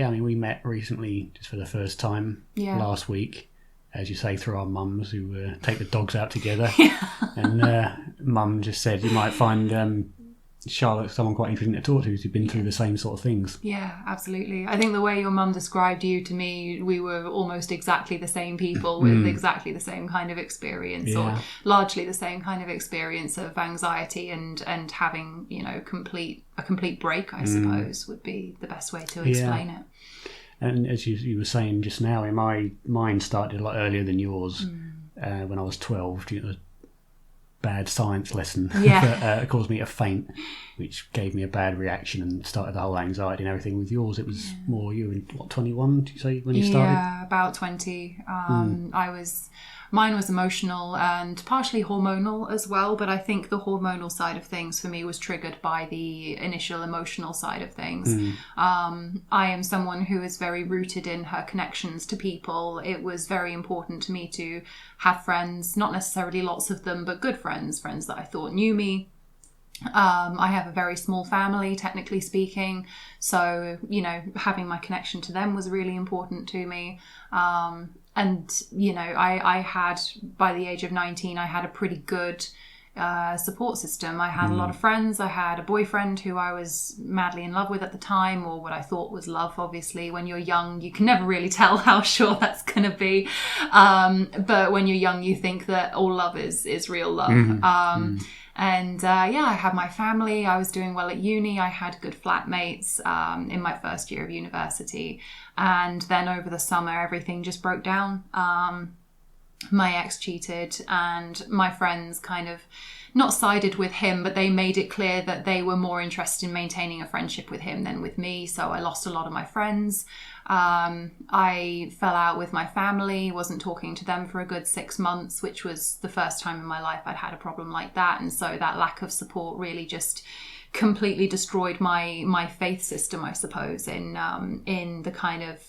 Yeah, I mean, we met recently just for the first time last week, as you say, through our mums who take the dogs out together. And Mum just said you might find Charlotte someone quite interesting to talk to who's been through the same sort of things. Yeah, absolutely. I think the way your mum described you to me, we were almost exactly the same people with exactly the same kind of experience, or largely the same kind of experience of anxiety and having, you know, a complete break, I suppose, would be the best way to explain it. And as you were saying just now, mine started a lot earlier than yours. When I was 12, due to a bad science lesson that caused me to faint, which gave me a bad reaction and started the whole anxiety and everything. With yours, it was more, you were 21, did you say, when you started? Yeah, about 20. Mine was emotional and partially hormonal as well, but I think the hormonal side of things for me was triggered by the initial emotional side of things. I am someone who is very rooted in her connections to people. It was very important to me to have friends, not necessarily lots of them, but good friends that I thought knew me. I have a very small family, technically speaking, so, you know, having my connection to them was really important to me. And, you know, I had, by the age of 19, I had a pretty good support system. I had a lot of friends. I had a boyfriend who I was madly in love with at the time, or what I thought was love. Obviously, when you're young, you can never really tell how sure that's going to be. But when you're young, you think that all love is real love. And I had my family. I was doing well at uni. I had good flatmates in my first year of university. And then over the summer, everything just broke down. My ex cheated, and my friends kind of not sided with him, but they made it clear that they were more interested in maintaining a friendship with him than with me. So I lost a lot of my friends. I fell out with my family, wasn't talking to them for a good 6 months, which was the first time in my life I'd had a problem like that. And so that lack of support really just completely destroyed my faith system, I suppose, in the kind of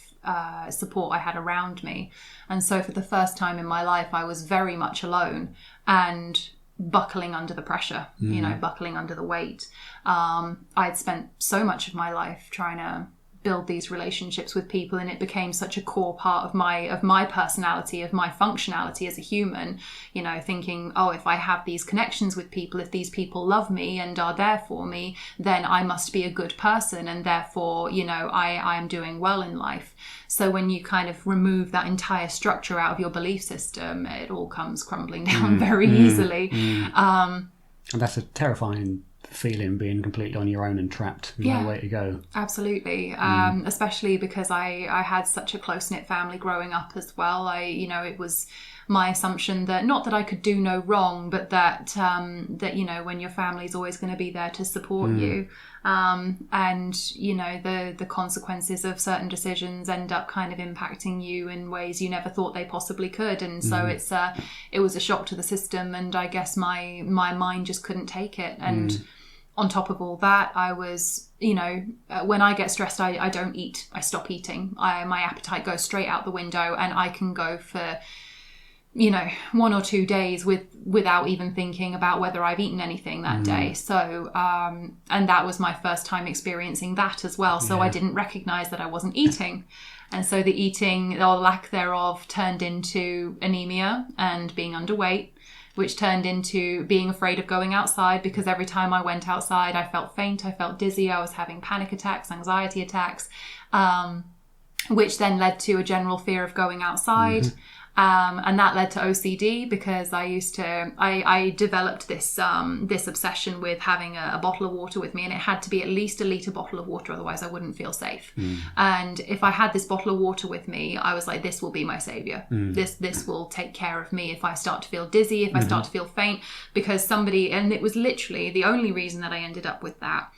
support I had around me. And so for the first time in my life, I was very much alone and buckling under the pressure, you know, buckling under the weight. I'd spent so much of my life trying to build these relationships with people, and it became such a core part of my personality, of my functionality as a human, you know, thinking, oh, if I have these connections with people, if these people love me and are there for me, then I must be a good person, and therefore, you know, I am doing well in life. So when you kind of remove that entire structure out of your belief system, it all comes crumbling down very easily. And that's a terrifying feeling, being completely on your own and trapped with no way to go. Absolutely. Especially because I had such a close-knit family growing up as well. It was my assumption that, not that I could do no wrong, but that you know, when your family's always going to be there to support you, and you know, the consequences of certain decisions end up kind of impacting you in ways you never thought they possibly could. And so it was a shock to the system, and I guess my mind just couldn't take it. And on top of all that, I was, you know, when I get stressed, I don't eat. I stop eating. My appetite goes straight out the window, and I can go for, you know, 1 or 2 days without even thinking about whether I've eaten anything that day. So, and that was my first time experiencing that as well. So I didn't recognize that I wasn't eating. And so the eating, or lack thereof, turned into anemia and being underweight, which turned into being afraid of going outside, because every time I went outside, I felt faint, I felt dizzy, I was having panic attacks, anxiety attacks, which then led to a general fear of going outside. And that led to OCD, because I developed this obsession with having a bottle of water with me, and it had to be at least a litre bottle of water, otherwise I wouldn't feel safe. And if I had this bottle of water with me, I was like, this will be my saviour. This will take care of me if I start to feel dizzy, if I start to feel faint, because and it was literally the only reason that I ended up with that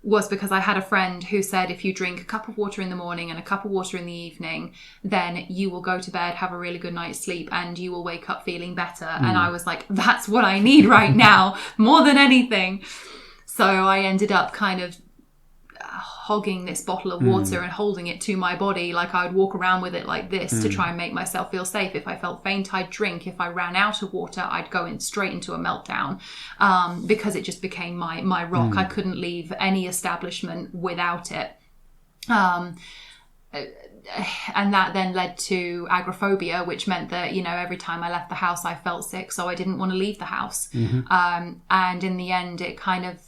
was because I had a friend who said, if you drink a cup of water in the morning and a cup of water in the evening, then you will go to bed, have a really good night's sleep, and you will wake up feeling better. And I was like, that's what I need right now, more than anything. So I ended up kind of hogging this bottle of water and holding it to my body. Like, I would walk around with it like this to try and make myself feel safe. If I felt faint, I'd drink. If I ran out of water, I'd go straight into a meltdown, because it just became my rock. I couldn't leave any establishment without it. and that then led to agoraphobia, which meant that, you know, every time I left the house, I felt sick. So I didn't want to leave the house. And in the end, it kind of,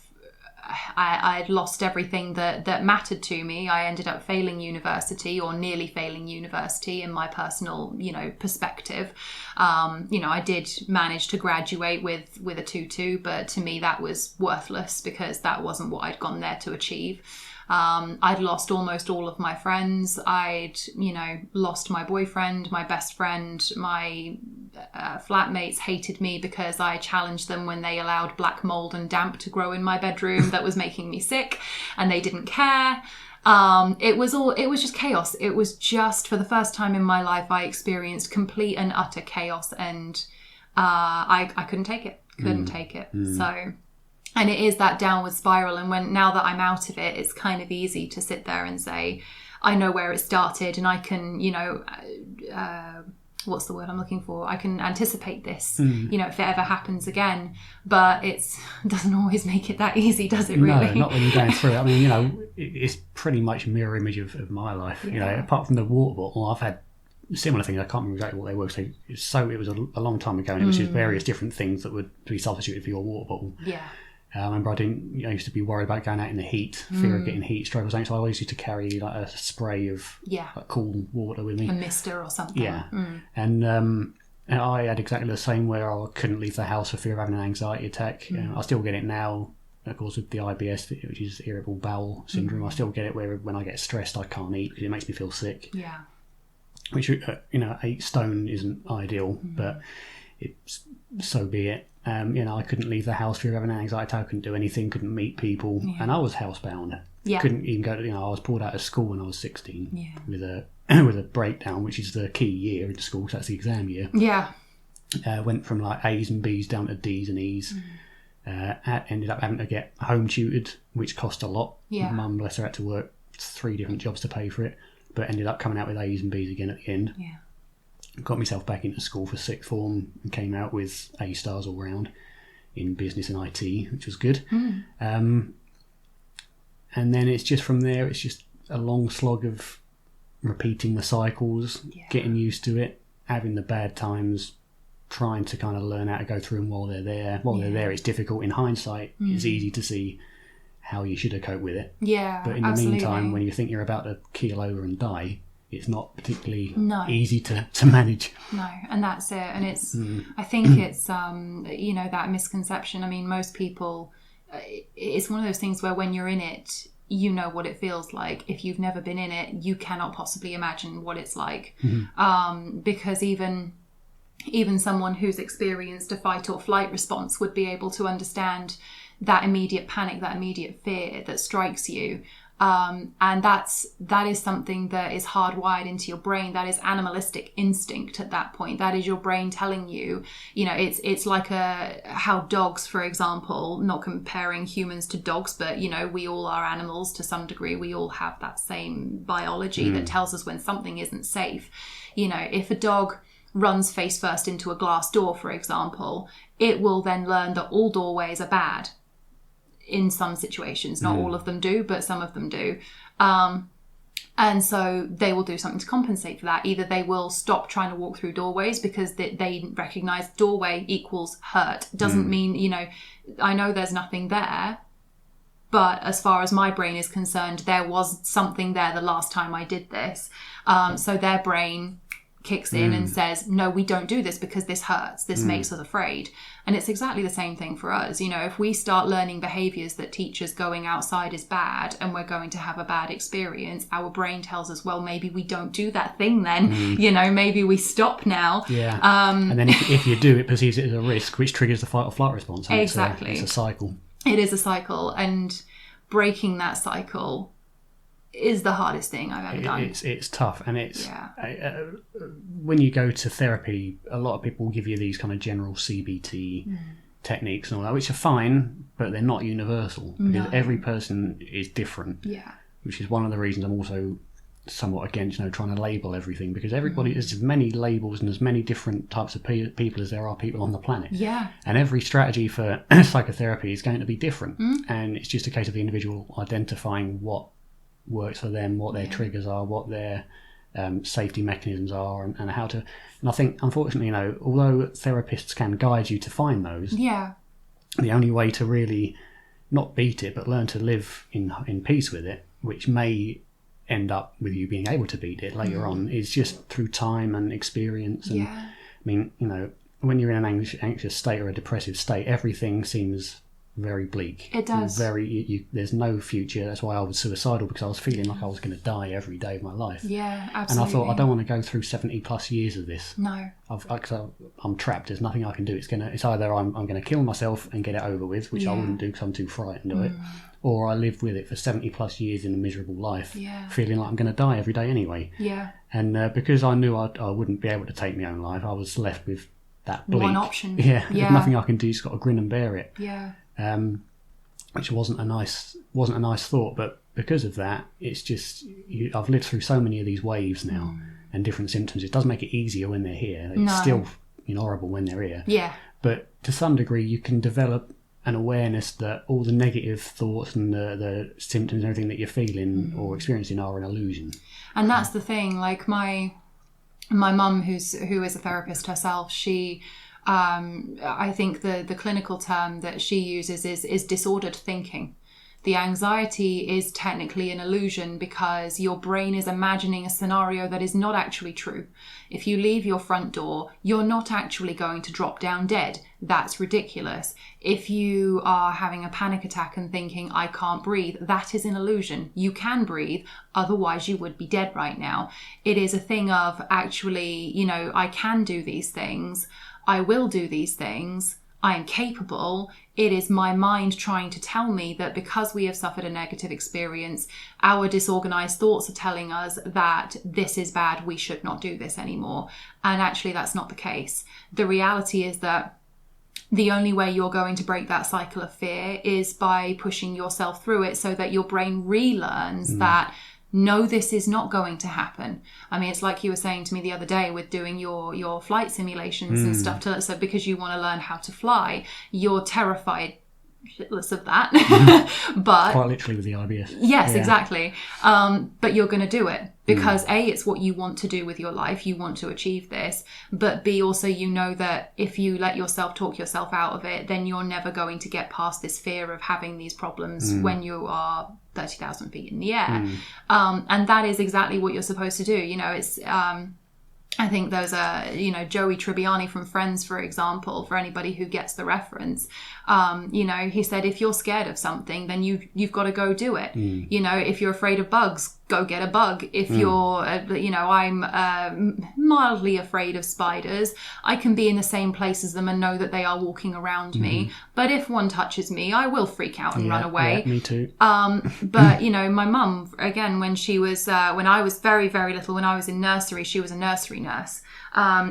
I'd lost everything that mattered to me. I ended up failing university, or nearly failing university, in my personal, you know, perspective. You know, I did manage to graduate with a 2:2, but to me that was worthless because that wasn't what I'd gone there to achieve. I'd lost almost all of my friends. I'd, you know, lost my boyfriend, my best friend, my flatmates hated me because I challenged them when they allowed black mold and damp to grow in my bedroom that was making me sick, and they didn't care. It was just chaos. It was just, for the first time in my life, I experienced complete and utter chaos, and I couldn't take it. So, and it is that downward spiral. And now that I'm out of it, it's kind of easy to sit there and say, I know where it started, and I can, you know, what's the word I'm looking for? I can anticipate this, you know, if it ever happens again. But it doesn't always make it that easy, does it, really? No, not when you're going through it. I mean, you know, it's pretty much a mirror image of my life. Yeah. You know, apart from the water bottle, I've had similar things. I can't remember exactly what they were. So it was a long time ago, and it was just various different things that would be substituted for your water bottle. Yeah. I remember I used to be worried about going out in the heat, fear of getting heat stroke or something. So I always used to carry like a spray of like, cool water with me, a mister or something. Yeah, and I had exactly the same, where I couldn't leave the house for fear of having an anxiety attack. I still get it now, of course, with the IBS, which is irritable bowel syndrome. I still get it where when I get stressed, I can't eat because it makes me feel sick. Yeah, which 8 stone isn't ideal, but it's so be it. You know, I couldn't leave the house for having an anxiety attack. I couldn't do anything, couldn't meet people, and I was housebound. Couldn't even go to, you know, I was pulled out of school when I was 16 with a breakdown, which is the key year into school, so that's the exam year. Went from like A's and B's down to D's and E's. Ended up having to get home tutored, which cost a lot. Mum, bless her, had to work 3 different jobs to pay for it, but ended up coming out with A's and B's again at the end. Got myself back into school for 6th form and came out with A stars all round in business and IT, which was good. And then it's just from there, it's just a long slog of repeating the cycles, getting used to it, having the bad times, trying to kind of learn how to go through them while they're there. While they're there, it's difficult. In hindsight, it's easy to see how you should have coped with it. But in the meantime, when you think you're about to keel over and die, it's not particularly easy to manage. No, and that's it. And it's, I think it's, you know, that misconception. I mean, most people, it's one of those things where when you're in it, you know what it feels like. If you've never been in it, you cannot possibly imagine what it's like. Because even someone who's experienced a fight or flight response would be able to understand that immediate panic, that immediate fear that strikes you. And that is something that is hardwired into your brain. That is animalistic instinct at that point. That is your brain telling you, you know, it's like how dogs, for example, not comparing humans to dogs, but, you know, we all are animals to some degree. We all have that same biology that tells us when something isn't safe. You know, if a dog runs face first into a glass door, for example, it will then learn that all doorways are bad. In some situations, not all of them do, but some of them do. And so they will do something to compensate for that. Either they will stop trying to walk through doorways because they recognize doorway equals hurt. Doesn't mean, you know, I know there's nothing there, but as far as my brain is concerned, there was something there the last time I did this. So their brain kicks in and says, no, we don't do this because this hurts. This makes us afraid. And it's exactly the same thing for us. You know, if we start learning behaviors that teach us going outside is bad and we're going to have a bad experience, our brain tells us, well, maybe we don't do that thing then. You know, maybe we stop now. And then if you do, it perceives it as a risk, which triggers the fight or flight response. And exactly. It's a cycle. It is a cycle. And breaking that cycle is the hardest thing I've ever done. It's tough, and it's when you go to therapy, a lot of people will give you these kind of general CBT techniques and all that, which are fine, but they're not universal because every person is different. Which is one of the reasons I'm also somewhat against, you know, trying to label everything, because everybody there's as many labels and as many different types of people as there are people on the planet. And every strategy for psychotherapy is going to be different, and it's just a case of the individual identifying what works for them, what their triggers are, what their safety mechanisms are, and how to. And I think, unfortunately, although therapists can guide you to find those, the only way to really not beat it, but learn to live in peace with it, which may end up with you being able to beat it later on, is just through time and experience. And I mean, when you're in an anxious state or a depressive state, everything seems very bleak. It does. There's no future. That's why I was suicidal, because I was feeling like I was going to die every day of my life. Yeah, absolutely. And I thought, I don't want to go through 70 plus years of this. No. I'm trapped. There's nothing I can do. It's either I'm going to kill myself and get it over with, which I wouldn't do because I'm too frightened of it, or I live with it for 70 plus years in a miserable life, feeling like I'm going to die every day anyway. Yeah. And because I knew I wouldn't be able to take my own life, I was left with that bleak. One option. Yeah. There's nothing I can do. Just got to grin and bear it. Yeah. Which wasn't a nice thought, but because of that, it's just I've lived through so many of these waves now and different symptoms. It does make it easier when they're here. It's still horrible when they're here. Yeah. But to some degree, you can develop an awareness that all the negative thoughts and the symptoms and everything that you're feeling or experiencing are an illusion. And that's the thing. Like my mum, who is a therapist herself, she. I think the clinical term that she uses is disordered thinking. The anxiety is technically an illusion because your brain is imagining a scenario that is not actually true. If you leave your front door, you're not actually going to drop down dead. That's ridiculous. If you are having a panic attack and thinking, I can't breathe, that is an illusion. You can breathe, otherwise you would be dead right now. It is a thing of actually, I can do these things. I will do these things. I am capable. It is my mind trying to tell me that because we have suffered a negative experience, our disorganized thoughts are telling us that this is bad. We should not do this anymore. And actually, that's not the case. The reality is that the only way you're going to break that cycle of fear is by pushing yourself through it so that your brain relearns that no, this is not going to happen. I mean, it's like you were saying to me the other day with doing your flight simulations and stuff. So because you want to learn how to fly, you're terrified shitless of that. But quite literally with the IBS. Yes, exactly. But you're going to do it because A, it's what you want to do with your life. You want to achieve this. But B, also, that if you let yourself talk yourself out of it, then you're never going to get past this fear of having these problems when you are 30,000 feet in the air. And that is exactly what you're supposed to do. It's I think those are, Joey Tribbiani from Friends, for example, for anybody who gets the reference, he said, if you're scared of something, then you've got to go do it. If you're afraid of bugs, go get a bug. If you're, I'm mildly afraid of spiders, I can be in the same place as them and know that they are walking around me. But if one touches me, I will freak out and run away. Yeah, me too. But, my mum, again, when I was very, very little, when I was in nursery, she was a nursery nurse.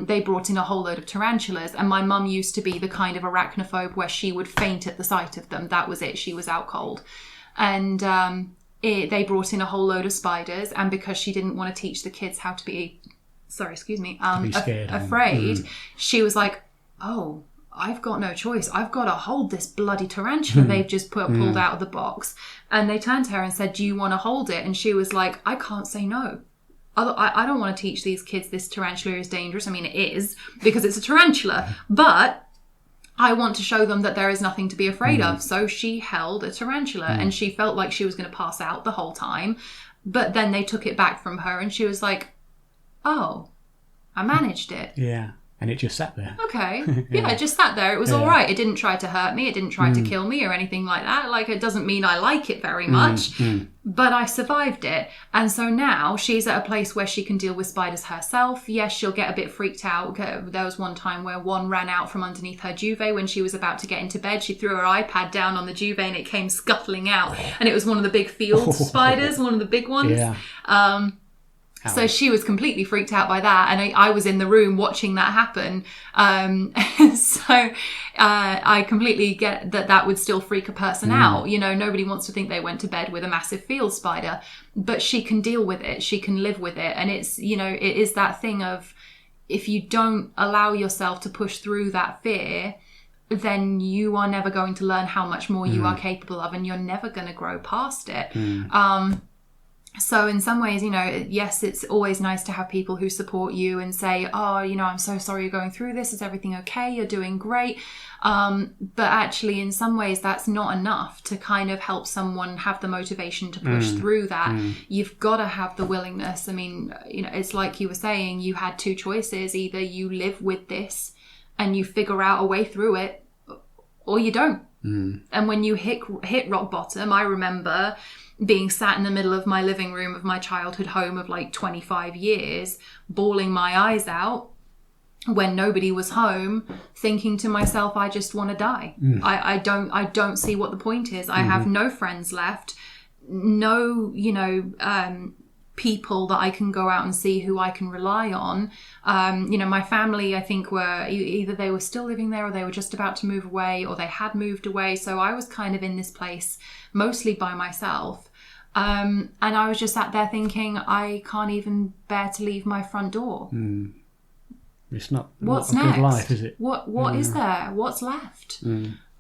They brought in a whole load of tarantulas, and my mum used to be the kind of arachnophobe where she would faint at the sight of them. That was it. She was out cold. And they brought in a whole load of spiders, and because she didn't want to teach the kids how to be, afraid, she was like, oh, I've got no choice. I've got to hold this bloody tarantula they've just pulled out of the box. And they turned to her and said, do you want to hold it? And she was like, I can't say no. I don't want to teach these kids this tarantula is dangerous. I mean, it is, because it's a tarantula. But I want to show them that there is nothing to be afraid of. So she held a tarantula and she felt like she was going to pass out the whole time. But then they took it back from her and she was like, oh, I managed it. Yeah. And it just sat there. Okay. Yeah, it just sat there. It was all right. It didn't try to hurt me. It didn't try to kill me or anything like that. Like, it doesn't mean I like it very much. But I survived it. And so now she's at a place where she can deal with spiders herself. Yes, she'll get a bit freaked out. There was one time where one ran out from underneath her duvet when she was about to get into bed. She threw her iPad down on the duvet and it came scuttling out. And it was one of the big field spiders, one of the big ones. Yeah. So she was completely freaked out by that. And I was in the room watching that happen. So I completely get that would still freak a person out. Nobody wants to think they went to bed with a massive field spider. But she can deal with it. She can live with it. And it's, it is that thing of, if you don't allow yourself to push through that fear, then you are never going to learn how much more you are capable of. And you're never going to grow past it. So in some ways, yes, it's always nice to have people who support you and say, oh, I'm so sorry you're going through this. Is everything okay? You're doing great. But actually, in some ways, that's not enough to kind of help someone have the motivation to push through that. You've got to have the willingness. I mean, it's like you were saying, you had two choices. Either you live with this and you figure out a way through it, or you don't. And when you hit rock bottom, I remember being sat in the middle of my living room of my childhood home of like 25 years, bawling my eyes out when nobody was home, thinking to myself, I just want to die. I don't see what the point is. I have no friends left, no, people that I can go out and see who I can rely on. My family, I think, were either they were still living there or they were just about to move away or they had moved away. So I was kind of in this place mostly by myself. And I was just sat there thinking, I can't even bear to leave my front door. It's not what's not a next? good life, is it? What is there? What's left?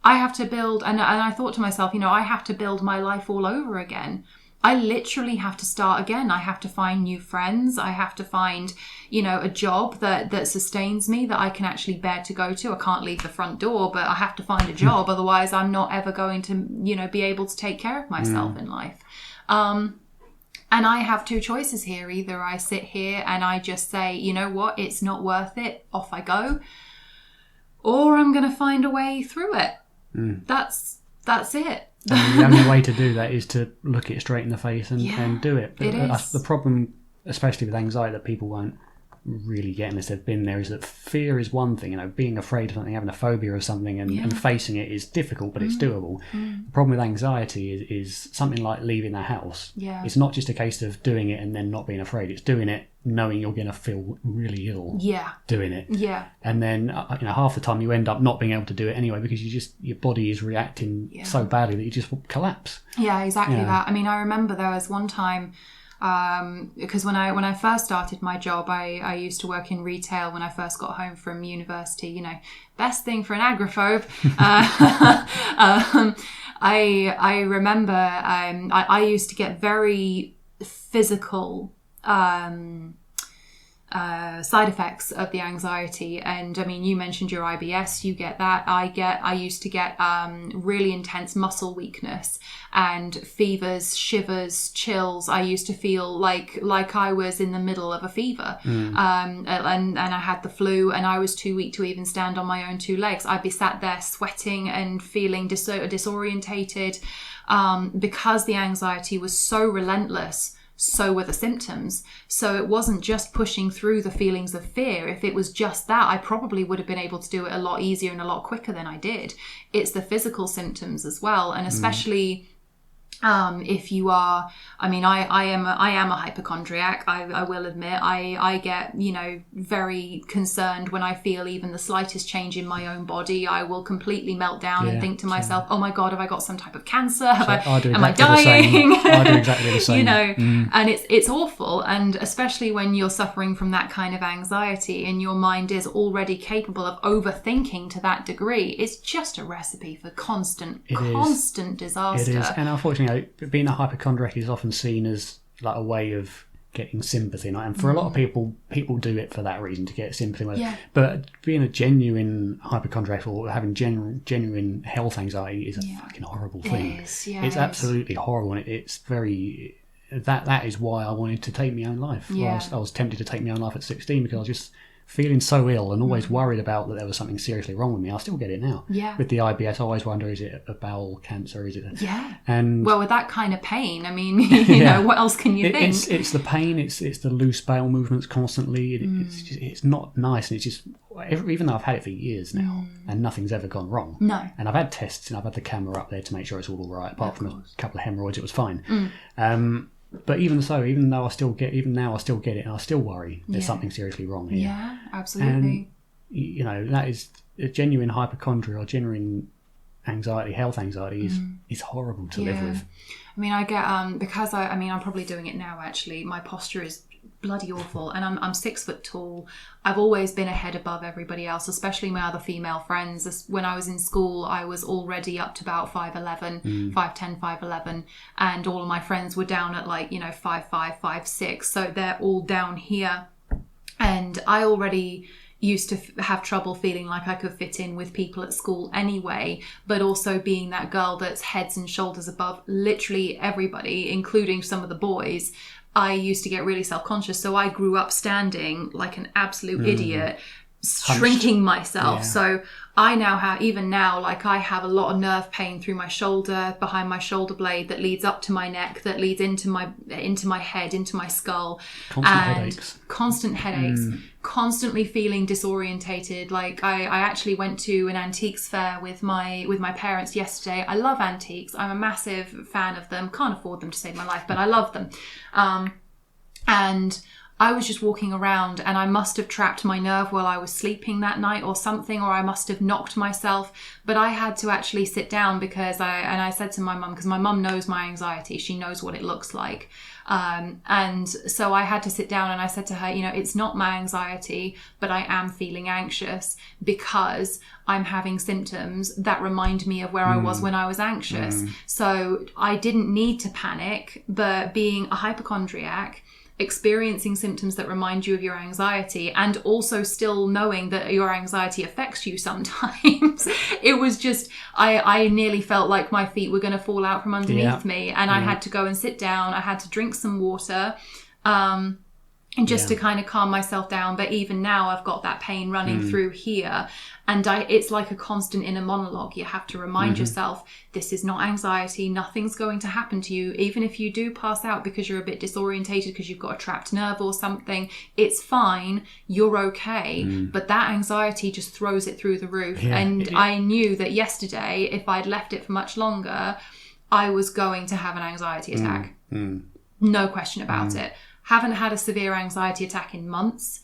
I have to build, and I thought to myself, I have to build my life all over again. I literally have to start again. I have to find new friends. I have to find, a job that sustains me, that I can actually bear to go to. I can't leave the front door, but I have to find a job. Otherwise, I'm not ever going to, be able to take care of myself in life. And I have two choices here. Either I sit here and I just say, you know what, it's not worth it, off I go. Or I'm going to find a way through it. That's it. And the only way to do that is to look it straight in the face and do it. But it is. The problem, especially with anxiety, that people won't really get unless they've been there, is that fear is one thing. Being afraid of something, having a phobia of something and facing it is difficult, but it's doable. The problem with anxiety is something like leaving the house. It's not just a case of doing it and then not being afraid. It's doing it knowing you're going to feel really ill doing it. And then half the time you end up not being able to do it anyway because your body is reacting so badly that you just collapse. Exactly that. I mean, I remember there was one time because when I first started my job, I used to work in retail when I first got home from university. Best thing for an agoraphobe. I remember I used to get very physical side effects of the anxiety. And I mean, you mentioned your IBS, you get that. I used to get really intense muscle weakness and fevers, shivers, chills. I used to feel like I was in the middle of a fever. And I had the flu and I was too weak to even stand on my own two legs. I'd be sat there sweating and feeling disorientated because the anxiety was so relentless. So were the symptoms. So it wasn't just pushing through the feelings of fear. If it was just that, I probably would have been able to do it a lot easier and a lot quicker than I did. It's the physical symptoms as well. And especially if you are, I mean, I am a hypochondriac. I will admit, I get, very concerned when I feel even the slightest change in my own body. I will completely melt down and think to myself, oh my God, have I got some type of cancer? Am I dying? I do exactly the same. And it's awful. And especially when you're suffering from that kind of anxiety and your mind is already capable of overthinking to that degree, it's just a recipe for constant disaster. It is. And unfortunately, being a hypochondriac is often seen as like a way of getting sympathy, and for a lot of people do it for that reason, to get sympathy. But being a genuine hypochondriac or having genuine health anxiety is a fucking horrible thing. It's absolutely horrible, and it's very. That is why I wanted to take my own life. I was tempted to take my own life at 16 because I was just feeling so ill and always worried about that there was something seriously wrong with me. I still get it now. With the IBS, I always wonder, is it a bowel cancer? Is it? And well, with that kind of pain, I mean, what else can you think? It's the pain. It's the loose bowel movements constantly. It's not nice, and it's just, even though I've had it for years now and nothing's ever gone wrong. No. And I've had tests and I've had the camera up there to make sure it's all right. Apart from a couple of hemorrhoids, it was fine. But even now I still get it, and I still worry there's something seriously wrong here. Yeah, absolutely. And, that is a genuine hypochondria or genuine anxiety, health anxiety is horrible to live with. I mean, I get, because I'm probably doing it now actually, my posture is bloody awful. And I'm 6 foot tall. I've always been a head above everybody else, especially my other female friends. When I was in school, I was already up to about 5'11", 5'10", 5'11", and all of my friends were down at 5'5", 5'6". So they're all down here. And I already used to have trouble feeling like I could fit in with people at school anyway, but also being that girl that's heads and shoulders above literally everybody, including some of the boys. I used to get really self-conscious. So I grew up standing like an absolute idiot, shrinking myself. Yeah. So I now have, even now, I have a lot of nerve pain through my shoulder, behind my shoulder blade, that leads up to my neck, that leads into my head, into my skull. Constant headaches. Constantly feeling disorientated. I actually went to an antiques fair with my parents yesterday. I love antiques. I'm a massive fan of them. Can't afford them to save my life, but I love them. And I was just walking around, and I must have trapped my nerve while I was sleeping that night or something, or I must have knocked myself. But I had to actually sit down because I said to my mum, because my mum knows my anxiety. She knows what it looks like. And so I had to sit down, and I said to her, it's not my anxiety, but I am feeling anxious because I'm having symptoms that remind me of where I was when I was anxious. So I didn't need to panic, but being a hypochondriac, experiencing symptoms that remind you of your anxiety, and also still knowing that your anxiety affects you sometimes, it was just, I nearly felt like my feet were going to fall out from underneath me, and I had to go and sit down. I had to drink some water, and just to kind of calm myself down. But even now I've got that pain running through here, and it's like a constant inner monologue. You have to remind yourself, this is not anxiety. Nothing's going to happen to you. Even if you do pass out because you're a bit disorientated because you've got a trapped nerve or something, it's fine. You're okay. But that anxiety just throws it through the roof. I knew that yesterday, if I'd left it for much longer, I was going to have an anxiety attack. No question about it. Haven't had a severe anxiety attack in months,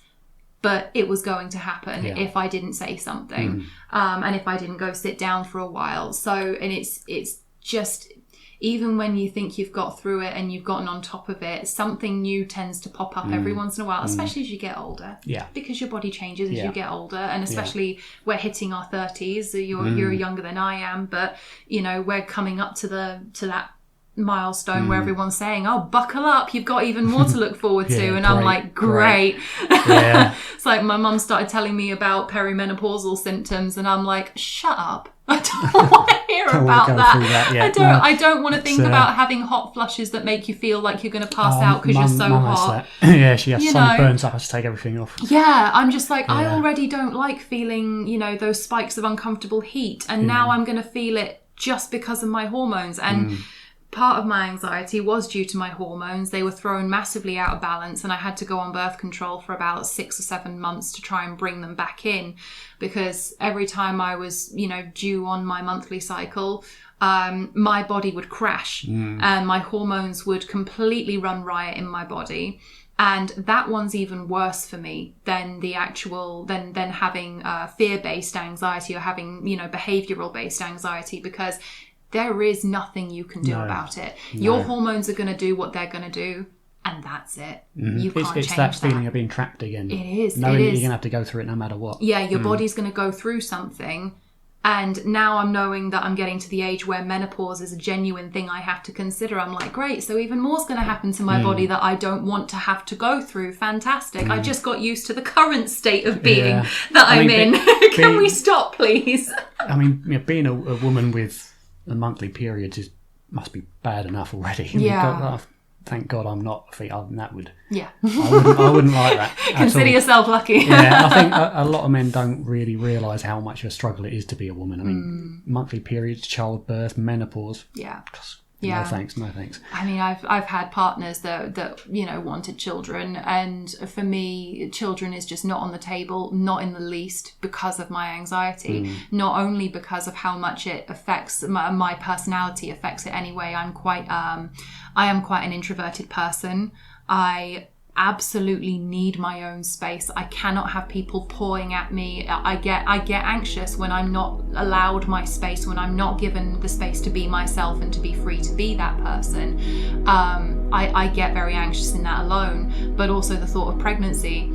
but it was going to happen if I didn't say something, and if I didn't go sit down for a while. So, and it's just, even when you think you've got through it and you've gotten on top of it, something new tends to pop up every once in a while, especially as you get older. Yeah. Because your body changes as you get older, and especially we're hitting our 30s. So you're younger than I am, but we're coming up to that milestone where everyone's saying, oh, buckle up, you've got even more to look forward to. And I'm like, great. It's like my mum started telling me about perimenopausal symptoms, and I'm like, shut up. I don't want to hear about that. I don't want to think about having hot flushes that make you feel like you're going to pass out because you're so hot. She has sunburns, so I have to take everything off. I'm just like, I already don't like feeling, those spikes of uncomfortable heat, and now I'm going to feel it just because of my hormones. And part of my anxiety was due to my hormones. They were thrown massively out of balance, and I had to go on birth control for about 6 or 7 months to try and bring them back in, because every time I was, due on my monthly cycle, my body would crash and my hormones would completely run riot in my body. And that one's even worse for me than the actual, than having fear-based anxiety or having, behavioral based anxiety, because there is nothing you can do about it. Your hormones are going to do what they're going to do, and that's it. You can't change that. It's that feeling of being trapped again. It is. Knowing that you're going to have to go through it no matter what. Yeah, your body's going to go through something. And now I'm knowing that I'm getting to the age where menopause is a genuine thing I have to consider. I'm like, great, so even more's going to happen to my body that I don't want to have to go through. Fantastic. I just got used to the current state of being that I'm in. Can we stop, please? I mean, being a woman with the monthly periods must be bad enough already. Thank God I'm not. I think that would. Yeah. I wouldn't like that. Consider yourself lucky. I think a lot of men don't really realise how much of a struggle it is to be a woman. I mean, monthly periods, childbirth, menopause. Yeah. No thanks. I mean, I've had partners that wanted children, and for me, children is just not on the table, not in the least, because of my anxiety. Not only because of how much it affects my personality, affects it anyway. I am quite an introverted person. I absolutely need my own space. I cannot have people pawing at me. I get anxious when I'm not allowed my space, when I'm not given the space to be myself and to be free to be that person. I get very anxious in that alone. But also the thought of pregnancy,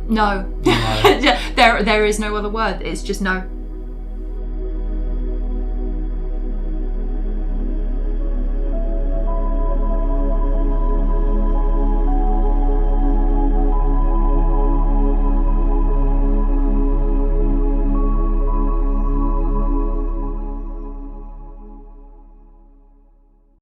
no. There is no other word. It's just no.